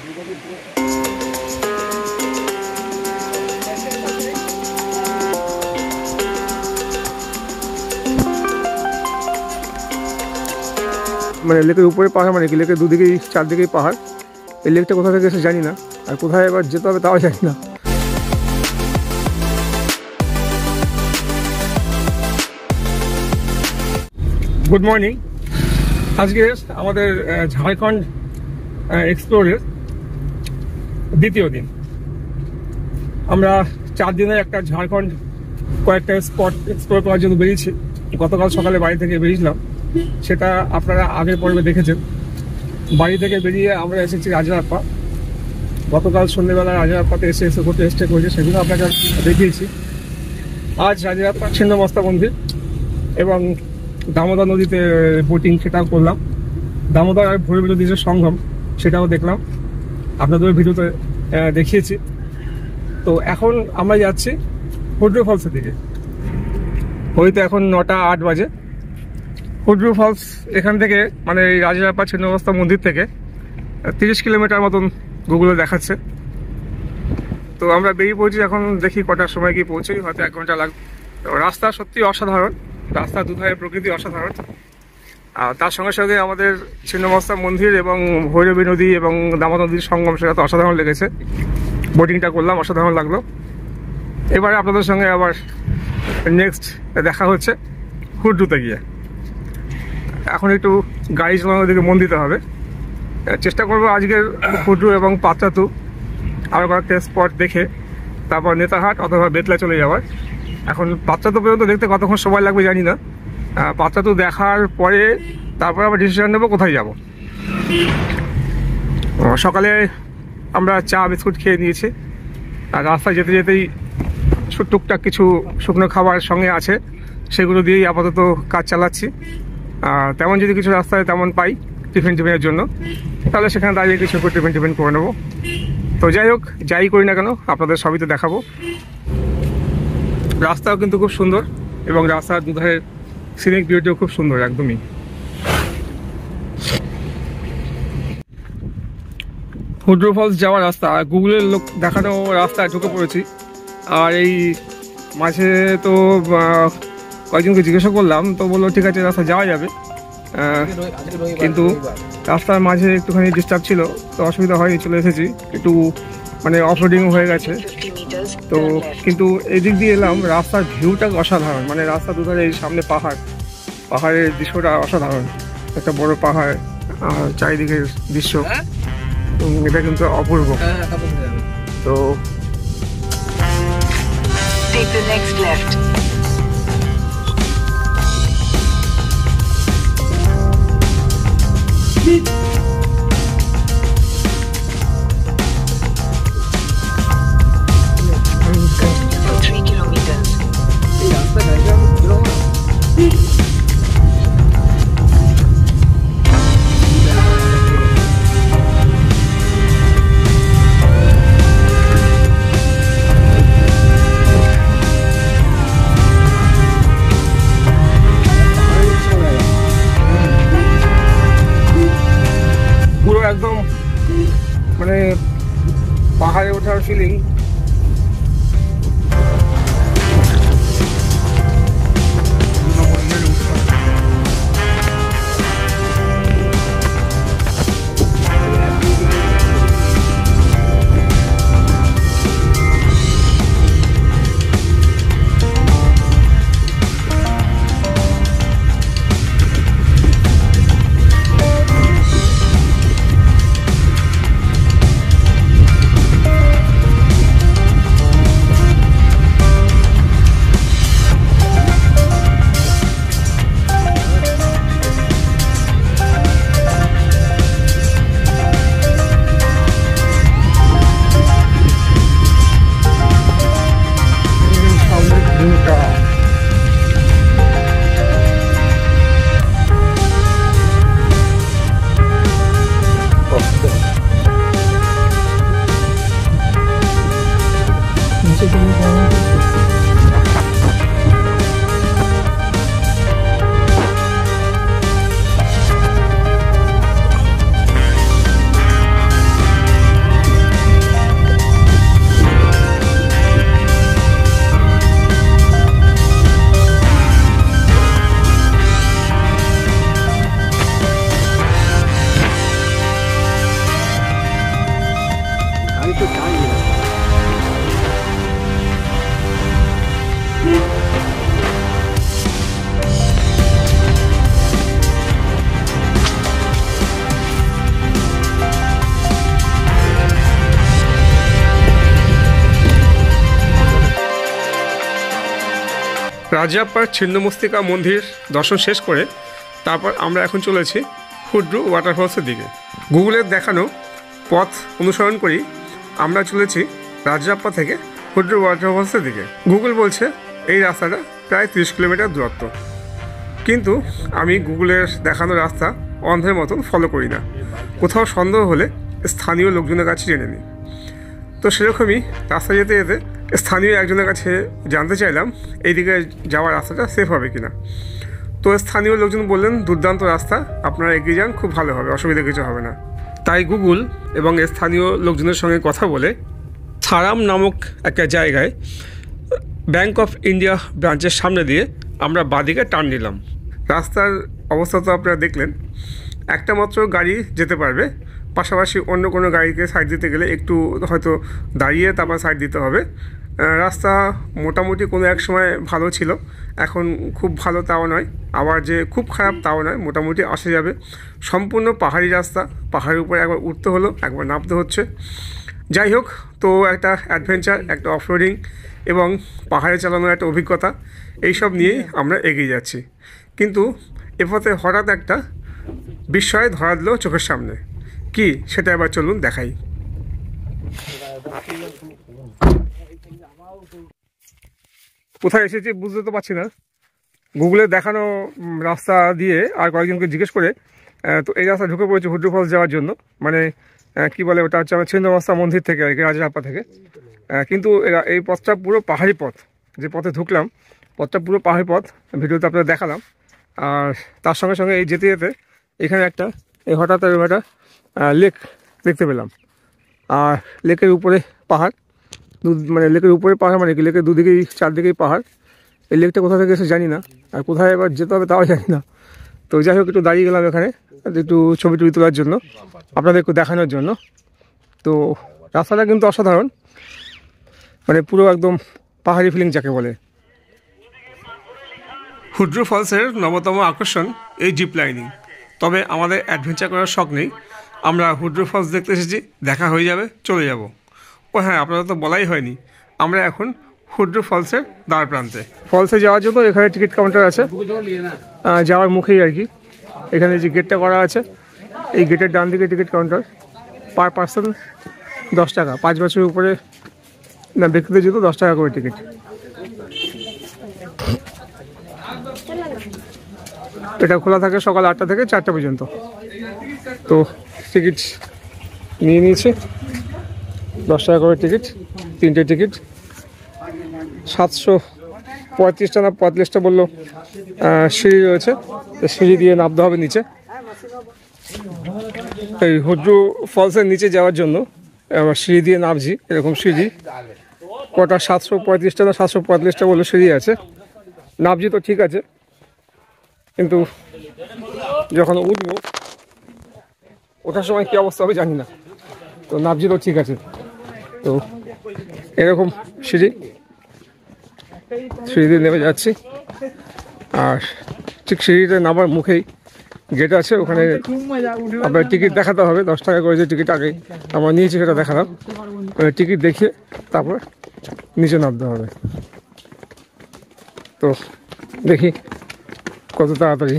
মানে লেকের উপরে পাহাড়, মানে কি লেকের দুদিকেই চারদিকেই পাহাড়। এই লেকটা কোথা থেকে এসে জানি না, আর কোথায় এবার যেতে হবে তাও জানি না। Good morning. আজকে আমাদের ঝাড়খণ্ড এক্সপ্লোরের দ্বিতীয় দিন। আমরা 4 দিনের একটা ঝাড়খণ্ড কয়েকটা স্পট এক্সপ্লোর করার জন্য বেরিয়েছি। গতকাল সকালে বাড়ি থেকে বেরিয়েছিলাম, সেটা আপনারা আগের পর্বে দেখেছেন। বাড়ি থেকে বেরিয়ে আমরা এসেছি রাজারাপ্পা। গতকাল সন্ধ্যেবেলা রাজারাপ্পাতে এসে ঘুরতে স্টে করেছি, সেগুলো আপনাকে দেখিয়েছি। আজ রাজারাপ্পা ছিন্নমস্তা মন্দির এবং দামোদর নদীতে বোটিং, সেটাও করলাম। দামোদর আর ভৈরবী নদীর যে সঙ্গম, সেটাও দেখলাম, আপনাদের ভিডিওতে দেখিয়েছি। তো এখন আমরা যাচ্ছি হুড্রু ফলসের দিকে। হয়তো এখন 9টা 8 বাজে। হুড্রু ফলস এখান থেকে, মানে এই রাজারাপ্পা ছিন্নমস্তা মন্দির থেকে 30 কিলোমিটার মতন গুগলে দেখাচ্ছে। তো আমরা বেরিয়ে পড়ছি এখন, দেখি কটার সময় গিয়ে পৌঁছি, হয়তো 1 ঘন্টা লাগবে। রাস্তা সত্যি অসাধারণ, রাস্তা দুধারে প্রকৃতি অসাধারণ। আর তার সঙ্গে সঙ্গে আমাদের ছিন্নমস্তা মন্দির এবং ভৈরবী নদী এবং দামোদর নদীর সঙ্গম, সেটা তো অসাধারণ লেগেছে। বোটিংটা করলাম, অসাধারণ লাগলো। এবারে আপনাদের সঙ্গে আবার নেক্সট দেখা হচ্ছে হুড্রুতে গিয়ে। এখন একটু গাড়ি চালানোর দিকে মন দিতে হবে। চেষ্টা করবো আজকের হুড্রু এবং পাত্রাতু আরও কয়েকটা স্পট দেখে তারপর নেতারহাট অথবা বেতলা চলে যাওয়ার। এখন পাত্রাতু পর্যন্ত দেখতে কতক্ষণ সময় লাগবে জানি না। পাত্রাতু দেখার পরে তারপর আবার ডিসিশন নেবো কোথায় যাব। সকালে আমরা চা বিস্কুট খেয়ে নিয়েছি, আর রাস্তায় যেতে যেতেই টুকটাক কিছু শুকনো খাবার সঙ্গে আছে, সেগুলো দিয়েই আপাতত কাজ চালাচ্ছি। তেমন যদি কিছু রাস্তায় তেমন পাই টিফিনের জন্য, তাহলে সেখানে দাঁড়িয়ে কিছু টিফিন করে নেবো। তো যাই হোক, যাই করি না কেন আপনাদের সবই তো দেখাবো। রাস্তাও কিন্তু খুব সুন্দর এবং রাস্তার দুধারে সিনিক বিউটিও খুব সুন্দর একদমই। হুড্রু ফলস যাওয়ার রাস্তা গুগলের লোক দেখানো রাস্তায় ঢুকে পড়েছি। আর এই মাঝে তো কয়েকজনকে জিজ্ঞাসা করলাম, তো বললো ঠিক আছে রাস্তা যাওয়া যাবে, কিন্তু রাস্তার মাঝে একটুখানি ডিস্টার্ব ছিল, তো অসুবিধা হয়নি, চলে এসেছি। একটু মানে অফরোডিং হয়ে গেছে তো, কিন্তু এই দিক দিয়ে এলাম। রাস্তার ভিউটা অসাধারণ, মানে রাস্তা দুধারে এই সামনে পাহাড়ের দৃশ্যটা অসাধারণ। একটা বড় পাহাড় আর চারিদিকের দৃশ্য, এটা কিন্তু অপূর্ব। তো take the next left. For 3 kilometers. একদম মানে পাহাড়ে ওঠার ফিলিং। রাজাপ্পার ছিন্নমস্তিকা মন্দির দর্শন শেষ করে তারপর আমরা এখন চলেছি হুড্রু ওয়াটারফলসের দিকে। গুগলের দেখানো পথ অনুসরণ করি আমরা চলেছি রাজাপ্পা থেকে হুড্রু ওয়াটারফলসের দিকে। গুগল বলছে এই রাস্তাটা প্রায় 30 কিলোমিটার দূরত্ব, কিন্তু আমি গুগলের দেখানো রাস্তা অন্ধের মতন ফলো করি না। কোথাও সন্দেহ হলে স্থানীয় লোকজনের কাছে জেনে নিই। তো সেরকমই রাস্তা যেতে যেতে স্থানীয় একজনের কাছে জানতে চাইলাম এইদিকে যাওয়ার রাস্তাটা সেফ হবে কিনা। তো স্থানীয় লোকজন বললেন দুর্দান্ত রাস্তা, আপনারা এগিয়ে যান, খুব ভালো হবে, অসুবিধা কিছু হবে না। তাই গুগল এবং স্থানীয় লোকজনের সঙ্গে কথা বলে সারাম নামক একটা জায়গায় ব্যাঙ্ক অফ ইন্ডিয়া ব্রাঞ্চের সামনে দিয়ে আমরা বাঁদিকে টার্ন নিলাম। রাস্তার অবস্থা তো আপনারা দেখলেন, একটা মাত্র গাড়ি যেতে পারবে, পাশাপাশি অন্য কোনো গাড়িকে সাইড দিতে গেলে একটু হয়তো দাঁড়িয়ে তারপর সাইড দিতে হবে। রাস্তা মোটামুটি কোনো এক সময় ভালো ছিল, এখন খুব ভালো তাও নয়, আবার যে খুব খারাপ তাও নয়, মোটামুটি আসা যাবে। সম্পূর্ণ পাহাড়ি রাস্তা, পাহাড়ের উপরে একবার উঠতে হলো, একবার নামতে হচ্ছে। যাই হোক, তো একটা অ্যাডভেঞ্চার, একটা অফরোডিং এবং পাহাড়ে চালানোর একটা অভিজ্ঞতা, এইসব নিয়েই আমরা এগিয়ে যাচ্ছি। কিন্তু এ পথে হঠাৎ একটা বিস্ময় ধরা দিল চোখের সামনে। কি সেটা এবার চলুন দেখাই। কোথায় এসেছি বুঝতে তো পারছি না। গুগলে দেখানো রাস্তা দিয়ে আর কয়েকজনকে জিজ্ঞেস করে তো এই রাস্তা ঢুকে পড়েছে হুড্রু ফলস যাওয়ার জন্য। মানে কি বলে, ওটা হচ্ছে আমার ছিন্নমস্তা মন্দির থেকে আর কি, রাজাপ্পা থেকে। কিন্তু এই পথটা পুরো পাহাড়ি পথ, যে পথে ঢুকলাম পথটা পুরো পাহাড়ি পথ, ভিডিওতে আপনাদের দেখালাম। আর তার সঙ্গে সঙ্গে এই যেতে যেতে এখানে এই হঠাৎ একটা লেক দেখতে পেলাম। আর লেকের উপরে পাহাড়, মানে লেকের উপরে পাহাড় মানে কি, লেকের দুদিকেই চারদিকেই পাহাড়। এই লেকটা কোথা থেকে এসে জানি না, আর কোথায় এবার যেতে হবে তাও জানি না। তো যাই হোক, একটু দাঁড়িয়ে গেলাম এখানে একটু ছবি টবি তোলার জন্য, আপনাদের একটু দেখানোর জন্য। তো রাস্তাটা কিন্তু অসাধারণ, মানে পুরো একদম পাহাড়ি ফিলিং যাকে বলে। হুড্রু ফলসের নবতম আকর্ষণ এই জিপ লাইনিং। তবে আমাদের অ্যাডভেঞ্চার করার শখ নেই, আমরা হুড্রু ফলস দেখতে এসেছি, দেখা হয়ে যাবে, চলে যাব। ও হ্যাঁ, আপনারা তো বলাই হয়নি, আমরা এখন হুড্রু ফলসের দ্বার প্রান্তে। ফলসে যাওয়ার জন্য এখানে টিকিট কাউন্টার আছে, যাওয়ার মুখেই আর কি। এখানে যে গেটটা করা আছে, এই গেটের ডান দিকে টিকিট কাউন্টার। পার পার্সন 10 টাকা, 5 বছরের উপরে না ব্যক্তিদের জন্য 10 টাকা করে টিকিট। এটা খোলা থাকে সকাল 8টা থেকে 4টা পর্যন্ত। তো টিকিট নিয়ে নিয়েছে, 10 টাকা করে টিকিট, 3টে টিকিট। 735টা না 45টা বললো সিঁড়ি রয়েছে, সিঁড়ি দিয়ে নামতে হবে নিচে। এই হুড্রু ফলসের নিচে যাওয়ার জন্য আবার সিঁড়ি দিয়ে নামছি, এরকম সিঁড়ি কটা 735টা না 745টা বললো সিঁড়ি আছে। নামছি তো ঠিক আছে, কিন্তু যখন উঠবো, ওঠার সময় কী অবস্থা হবে জানি না। তো নামছি তো ঠিক আছে। তো এরকম সিঁড়ি দিয়ে নেমে যাচ্ছি। আর ঠিক সিঁড়িতে নামার মুখেই গেট আছে, ওখানে আপনার টিকিট দেখাতে হবে। 10 টাকা করে যে টিকিট আগে আমরা নিয়েছি সেটা দেখালাম, টিকিট দেখিয়ে তারপর নিচে নামতে হবে। তো দেখি কত তাড়াতাড়ি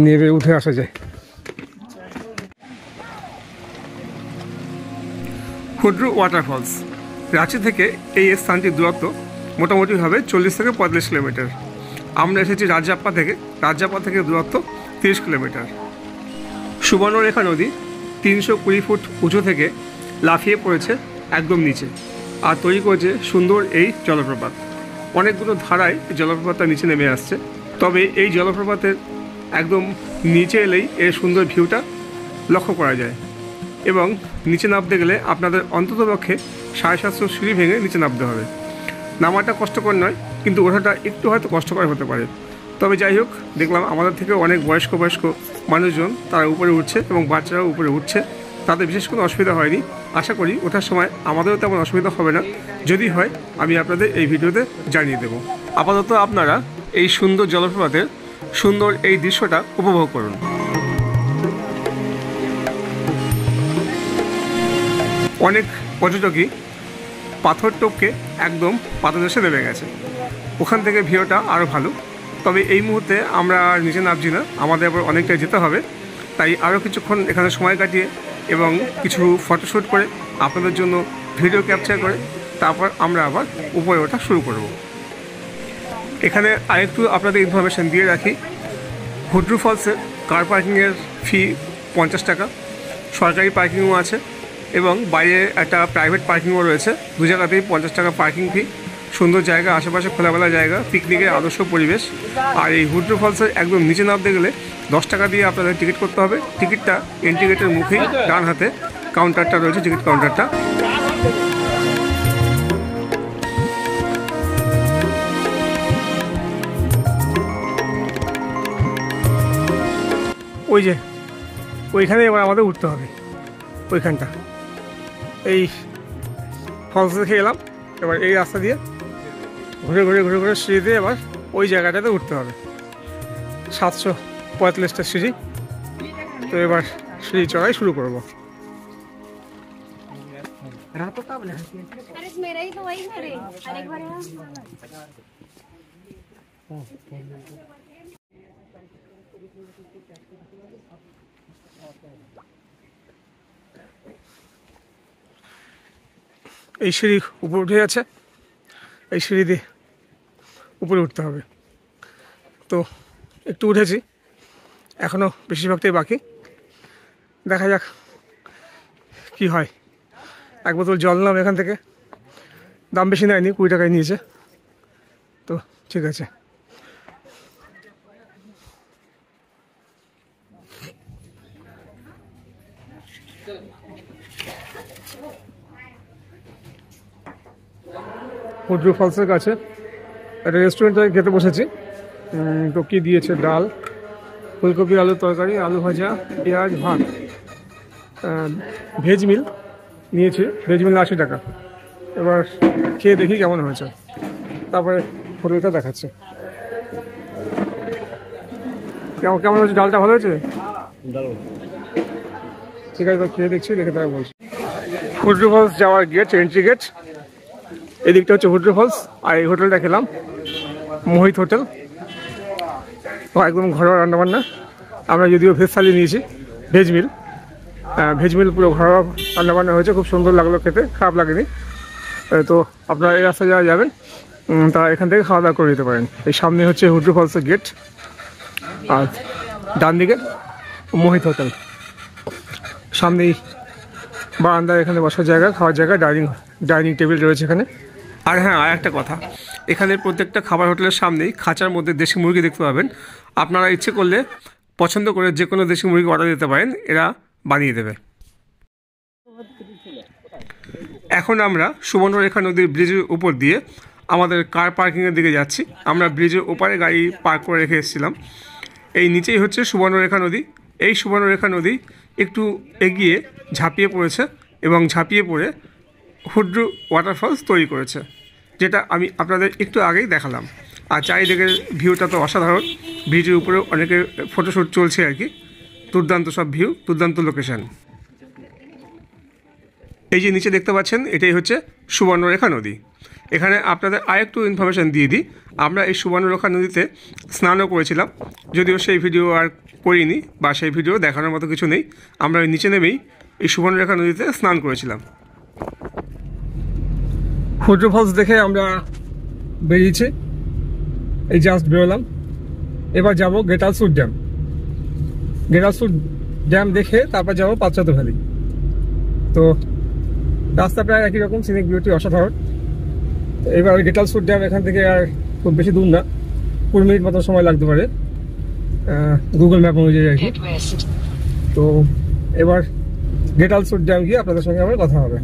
নেমে উঠে আসা যায়। হুড্রু ওয়াটারফলস, রাঁচি থেকে এই স্থানটির দূরত্ব মোটামুটিভাবে 40 থেকে 45 কিলোমিটার। আমরা এসেছি রাজাপ্পা থেকে দূরত্ব 30 কিলোমিটার। সুবর্ণরেখা নদী 320 ফুট উঁচু থেকে লাফিয়ে পড়েছে একদম নিচে, আর তৈরি করেছে সুন্দর এই জলপ্রপাত। অনেকগুলো ধারায় এই জলপ্রপাতটা নিচে নেমে আসছে। তবে এই জলপ্রপাতের একদম নিচে এলেই এর সুন্দর ভিউটা লক্ষ্য করা যায়। এবং নিচে নামতে গেলে আপনাদের অন্ততপক্ষে 750 সিঁড়ি ভেঙে নিচে নামতে হবে। নামাটা কষ্টকর নয়, কিন্তু ওঠাটা একটু হয়তো কষ্টকর হতে পারে। তবে যাই হোক, দেখলাম আমাদের থেকে অনেক বয়স্ক মানুষজন তারা উপরে উঠছে এবং বাচ্চারাও উপরে উঠছে। তাদের বিশেষ কোনো অসুবিধা হয়নি। আশা করি ওঠার সময় আমাদেরও তেমন অসুবিধা হবে না। যদি হয় আমি আপনাদের এই ভিডিওতে জানিয়ে দেব। আপাতত আপনারা এই সুন্দর জলপ্রপাতের সুন্দর এই দৃশ্যটা উপভোগ করুন। অনেক পর্যটকই পাথর টপকে একদম পাদদেশে নেমে গেছে, ওখান থেকে ভিউটা আরও ভালো। তবে এই মুহূর্তে আমরা আর নিচে নামছি না, আমাদের আবার অনেকটাই যেতে হবে। তাই আরও কিছুক্ষণ এখানে সময় কাটিয়ে এবং কিছু ফটোশ্যুট করে আপনাদের জন্য ভিডিও ক্যাপচার করে তারপর আমরা আবার উপরে ওঠা শুরু করব। এখানে আরেকটু আপনাদের ইনফরমেশান দিয়ে রাখি, হুড্রু ফলসের কার পার্কিংয়ের ফি 50 টাকা, সরকারি পার্কিংও আছে এবং বাইরে একটা প্রাইভেট পার্কিংও রয়েছে। দু জায়গাতেই 50 টাকা পার্কিং ফি। সুন্দর জায়গা, আশেপাশে খোলামেলা জায়গা, পিকনিকের আদর্শ পরিবেশ। আর এই হুড্রু ফলসের একদম নিচে নামতে গেলে 10 টাকা দিয়ে আপনাদের টিকিট করতে হবে। টিকিটটা এন্ট্রি গেটের মুখেই ডান হাতে কাউন্টারটা রয়েছে, টিকিট কাউন্টারটা। ওই যে ওইখানে এবার আমাদের উঠতে হবে, ওইখানটা। এই ফলস দেখে এলাম, এবার এই রাস্তা দিয়ে ঘুরে ঘুরে ঘুরে ঘুরে সিঁড়ি দিয়ে এবার ওই জায়গাটাতে উঠতে হবে। 745টা সিঁড়ি। তো এবার সিঁড়ি চড়াই শুরু করবো। এই সিঁড়ি উপরে উঠে যাচ্ছে, এই সিঁড়ি দিয়ে উপরে উঠতে হবে। তো একটু উঠেছি, এখনও বেশিরভাগটাই বাকি। দেখা যাক কি হয়। এক বোতল জল নিলাম এখান থেকে, দাম বেশি নেয়নি, 20 টাকায় নিয়েছে। তো ঠিক আছে। হুড্রু ফলসের কাছে একটা রেস্টুরেন্টে খেতে বসেছি। তো কী দিয়েছে, ডাল, ফুলকপি আলুর তরকারি, আলু ভাজা, পেঁয়াজ, ভাত, ভেজ মিল নিয়েছি। ভেজ মিল 80 টাকা। এবার খেয়ে দেখি কেমন হয়েছে, তারপরে হোটেলটা দেখাচ্ছে। কেমন হয়েছে? ডালটা ভালো হয়েছে? ঠিক আছে, তো খেয়ে দেখছি, দেখে তাই বলছি। হুড্রু ফলস যাওয়ার গেট, এন্ট্রি গেট এদিকটা হচ্ছে হুড্রু ফলস। আর এই হোটেলটা খেলাম মোহিত হোটেল, একদম ঘরোয়া রান্নাবান্না। আমরা যদিও ভেজ থালি নিয়েছি, ভেজ মিল। ভেজ মিল পুরো ঘরোয়া রান্নাবান্না হয়েছে, খুব সুন্দর লাগলো খেতে, খারাপ লাগেনি। তো আপনারা এই রাস্তায় যারা যাবেন তা এখান থেকে খাওয়া দাওয়া করে নিতে পারেন। এই সামনে হচ্ছে হুড্রু ফলসের গেট, আর ডান দিকে মোহিত হোটেল। সামনেই বারান্দা, এখানে বসার জায়গা, খাওয়ার জায়গা, ডাইনিং টেবিল রয়েছে এখানে। আর হ্যাঁ, আর একটা কথা, এখানে প্রত্যেকটা খাবার হোটেলের সামনেই খাঁচার মধ্যে দেশি মুরগি দেখতে পাবেন। আপনারা ইচ্ছে করলে পছন্দ করে যে কোনো দেশি মুরগি অর্ডার দিতে পারেন, এরা বানিয়ে দেবে। এখন আমরা সুবর্ণরেখা নদীর ব্রিজের উপর দিয়ে আমাদের কার পার্কিংয়ের দিকে যাচ্ছি। আমরা ব্রিজের ওপারে গাড়ি পার্ক করে রেখে এসেছিলাম। এই নিচেই হচ্ছে সুবর্ণরেখা নদী। এই সুবর্ণরেখা নদী একটু এগিয়ে ঝাঁপিয়ে পড়েছে এবং ঝাঁপিয়ে পড়ে হুড্রু ওয়াটারফলস তৈরি করেছে, যেটা আমি আপনাদের একটু আগেই দেখালাম। আর চারিদিকের ভিউটা তো অসাধারণ। ব্রিজের উপরে অনেকের ফটোশ্যুট চলছে আর কি। দুর্দান্ত সব ভিউ, দুর্দান্ত লোকেশান। এই যে নিচে দেখতে পাচ্ছেন, এটাই হচ্ছে সুবর্ণরেখা নদী। এখানে আপনাদের আরেকটু ইনফরমেশান দিয়ে দিই, আমরা এই সুবর্ণরেখা নদীতে স্নানও করেছিলাম, যদিও সেই ভিডিও আর করিনি বা সেই ভিডিও দেখানোর মতো কিছু নেই। আমরা নিচে নেমেই এই সুবর্ণরেখা নদীতে স্নান করেছিলাম। হুড্রু ফলস দেখে আমরা বেরিয়েছি, এই জাস্ট বেরোলাম। এবার যাব গেটালসুর ড্যাম। গেটালসুর ড্যাম দেখে তারপর যাব পাঁচশাত ভ্যালি। তো রাস্তা প্রায় একই রকম, সিনিক বিউটি অসাধারণ। এবার ওই গেটালসুর ড্যাম এখান থেকে আর খুব বেশি দূর না, 20 মিনিট মতো সময় লাগতে পারে গুগল ম্যাপ অনুযায়ী আর কি। তো এবার গেটালসুর ড্যাম গিয়ে আপনাদের সঙ্গে আমার কথা হবে।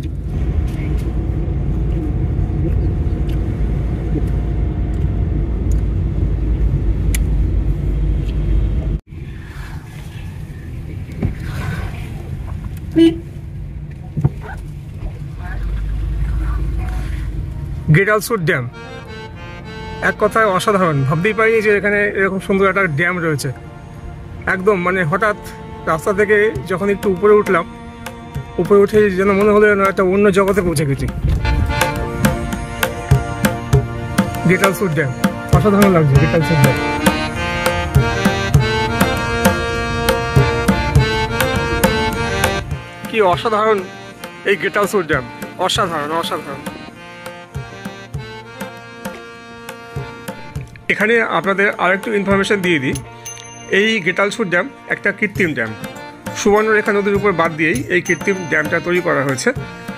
গেটালসুর ড্যাম এক কথায় অসাধারণ। ভাবতেই পারিনি যে এখানে এরকম সুন্দর একটা ড্যাম রয়েছে। একদম মানে হঠাৎ রাস্তা থেকে যখন একটু উপরে উঠলাম, উপরে উঠে যেন মনে হলো যেন একটা অন্য জগতে পৌঁছে গেছি। গেটালসুর ড্যাম অসাধারণ লাগছে। গেটালসুর ড্যাম কি অসাধারণ! এই গেটালসুর ড্যাম অসাধারণ অসাধারণ। এখানে আপনাদের আরেকটু ইনফরমেশন দিয়ে দিই, এই গেটালসুর ড্যাম একটা কৃত্রিম ড্যাম। সুবর্ণরেখা নদীর উপর বাদ দিয়েই এই কৃত্রিম ড্যামটা তৈরি করা হয়েছে।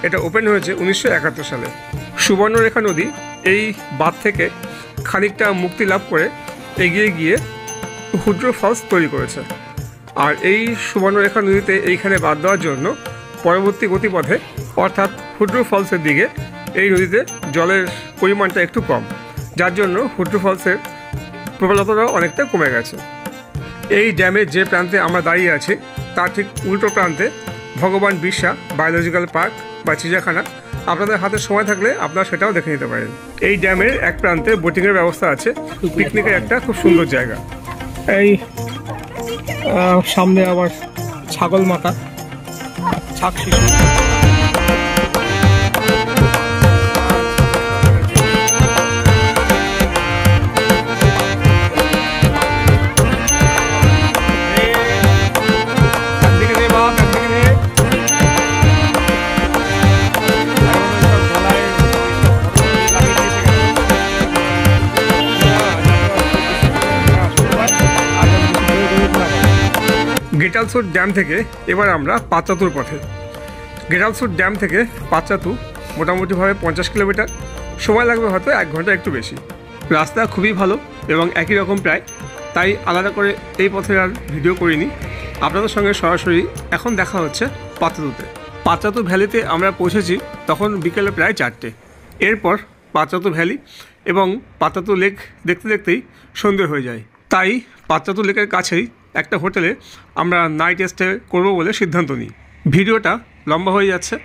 এটা ওপেন হয়েছে 1971 সালে। সুবর্ণরেখা নদী এই বাঁধ থেকে খানিকটা মুক্তি লাভ করে এগিয়ে গিয়ে হুড্রো ফলস তৈরি করেছে। আর এই সুবর্ণরেখা নদীতে এইখানে বাদ দেওয়ার জন্য পরবর্তী গতিপথে অর্থাৎ হুড্রো ফলসের দিকে এই নদীতে জলের পরিমাণটা একটু কম, যার জন্য হুড্রো ফলসের প্রবলতাটাও অনেকটা কমে গেছে। এই ড্যামের যে প্রান্তে আমরা দাঁড়িয়ে আছি তার ঠিক উল্টো প্রান্তে ভগবান বিরসা বায়োলজিক্যাল পার্ক বা চিড়িয়াখানা। আপনাদের হাতে সময় থাকলে আপনারা সেটাও দেখে নিতে পারেন। এই ড্যামের এক প্রান্তে বোটিংয়ের ব্যবস্থা আছে, পিকনিকের একটা খুব সুন্দর জায়গা। এই সামনে আবার ছাগল মাতা, ছাগ শিশু। গেটালসুর ড্যাম থেকে এবার আমরা পাঁচচাতুর পথে। গেটালসুর ড্যাম থেকে পাঁচচাতু মোটামুটিভাবে 50 কিলোমিটার, সময় লাগবে হয়তো 1 ঘন্টা একটু বেশি। রাস্তা খুবই ভালো এবং একই রকম প্রায়, তাই আলাদা করে এই পথে আর ভিডিও করিনি। আপনাদের সঙ্গে সরাসরি এখন দেখা হচ্ছে পাঁচচাতুতে। পাঁচচাতু ভ্যালিতে আমরা পৌঁছেছি তখন বিকেলে প্রায় 4টে। এরপর পাঁচচাতু ভ্যালি এবং পাঁচচাতু লেক দেখতে দেখতেই সন্ধে হয়ে যায়। তাই পাঁচচাতু লেকের কাছেই একটা হোটেলে আমরা নাইট স্টে করবো বলে সিদ্ধান্ত নিই। ভিডিওটা লম্বা হয়ে যাচ্ছে,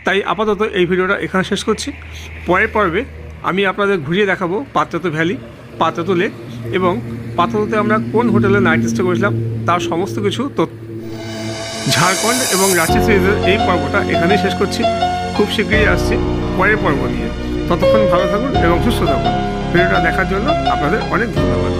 তাই আপাতত এই ভিডিওটা এখানে শেষ করছি। পরের পর্বে আমি আপনাদের ঘুরিয়ে দেখাবো পাঁচচাতু ভ্যালি, পাঁচচাতু লেক এবং পাঁচচাতুতে আমরা কোন হোটেলে নাইট স্টে করেছিলাম তার সমস্ত কিছু তথ্য। ঝাড়খণ্ড এবং রাঁচি সিরিজের এই পর্বটা এখানেই শেষ করছি। খুব শীঘ্রই আসছি পরের পর্ব নিয়ে। ততক্ষণ ভালো থাকুন এবং সুস্থ থাকুন। ভিডিওটা দেখার জন্য আপনাদের অনেক ধন্যবাদ।